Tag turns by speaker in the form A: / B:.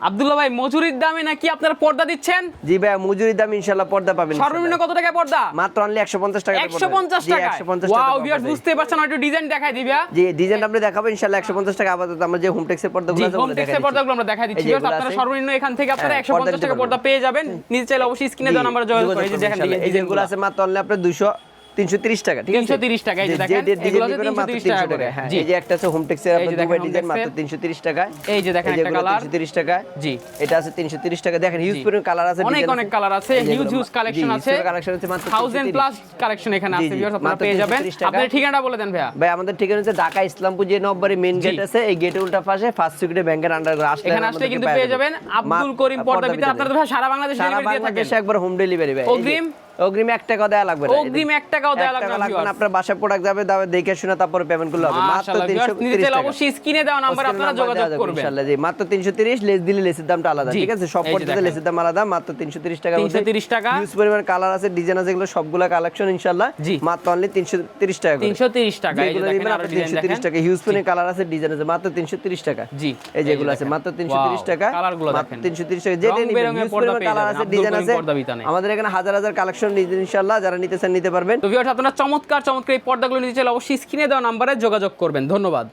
A: আব্দুল্লাহ ভাই মজুরির দামে নাকি আপনারা পর্দা দিচ্ছেন?
B: জি ভাই মজুরির দাম ইনশাআল্লাহ পর্দা পাবেন।
A: সর্বনিম্ন কত টাকা পর্দা?
B: মাত্র অনলি 150 টাকা।
A: 150 টাকা।
B: 150 টাকা।
A: ওয়াও ভিউয়ার্স বুঝতে পারছেন, একটু ডিজাইন দেখাই দিবা।
B: জি ডিজাইন আপনি দেখাবো ইনশাআল্লাহ 150 টাকা। আপাতত আমরা যে হোমটেক্সের পর্দাগুলো আছে
A: ওগুলো দেখাই দিচ্ছি। হোমটেক্সের পর্দাগুলো আমরা দেখাই দিচ্ছি। আপনারা সর্বনিম্ন এখান থেকে আপনারা 150 টাকা পর্দা পেয়ে যাবেন। নিচে চাইলে অবশ্যই স্ক্রিনে দেওয়া নাম্বারে যোগাযোগ করে। এই যে দেখেন
B: এই যেগুলো আছে মাত্র অনলি আপনার 330 টাকা। ঠিক আছে
A: 330 টাকা। এই যে দেখেন এগুলো আছে 330 টাকা করে।
B: হ্যাঁ এই যে একটা আছে হোমটেক্সের আপনার দুবাই ডিজাইন মাত্র 330 টাকা।
A: এই যে দেখেন একটা কালার
B: 330 টাকা।
A: জি
B: এটা আছে 330 টাকা। দেখেন হিউজ পরিমাণ কালার আছে,
A: অনেক কালার আছে, হিউজ কালেকশন আছে।
B: কালেকশন আছে মাত্র
A: 1000 প্লাস কালেকশন এখানে আছে ভিউয়ার্স, আপনারা পেয়ে যাবেন। আপনাদের ঠিকানাটা বলে দেন ভাইয়া।
B: ভাই আমাদের ঠিকানা হচ্ছে ঢাকা ইসলামপুর যে নববাড়ি মেইন গেট আছে, এই গেটের উল্টা পাশে ফার্স্ট সিকিউরিটি ব্যাংকের আন্ডারগ্রাউন্ড আসলে
A: এখানে আসলে কিন্তু পেয়ে যাবেন আব্দুল করিম পর্দা বিতান। আপনাদের ভাই সারা বাংলাদেশে ডেলিভারি দিয়ে থাকেন।
B: একবার হোম ডেলিভারি ভাই। অগ্রিম 1 টাকাও দেয়া লাগবে না।
A: অগ্রিম 1 টাকাও দেয়া লাগবে না ভিউয়ার্স।
B: আপনার বাসায় প্রোডাক্ট যাবে, দাও দেখে শুনে তারপরে পেমেন্ট করলে হবে। মাত্র 330 টাকা।
A: অবশ্যই স্ক্রিনে দেওয়া নাম্বারে আপনারা যোগাযোগ করবেন
B: ইনশাআল্লাহ। জি মাত্র 330, লেস দিলে লেসের দামটা আলাদা। ঠিক আছে সব পর্দাতে লেসের দাম আলাদা। মাত্র 330 টাকার মধ্যে
A: 330 টাকা।
B: হিউজ পরিমাণ কালার আছে, ডিজাইন আছে, এগুলো সবগুলা কালেকশন ইনশাআল্লাহ মাত্র অনলি 330 টাকা করে।
A: 330 টাকা। এই যে দেখেন আরো ডিজাইন দেখেন
B: 330 টাকা। হিউজ পরিমাণ কালার আছে, ডিজাইন আছে, মাত্র 330 টাকা।
A: জি
B: এই যেগুলো আছে মাত্র 330 টাকা।
A: কালারগুলো
B: মাত্র
A: দেখেন
B: 330 টাকা। যেটা নিবেন হিউজ পরিমাণ কালার আছে, ডিজাইন আছে। আমাদের এখানে হাজার হাজার কালেকশন ইনশাআল্লাহ, যারা নিতে চান নিতে পারবেন।
A: তো ভিউয়ার্স আপনারা চমৎকার এই পর্দাগুলো নিতে চাইলে অবশ্যই স্ক্রিনে দেওয়া নাম্বারে যোগাযোগ করবেন। ধন্যবাদ।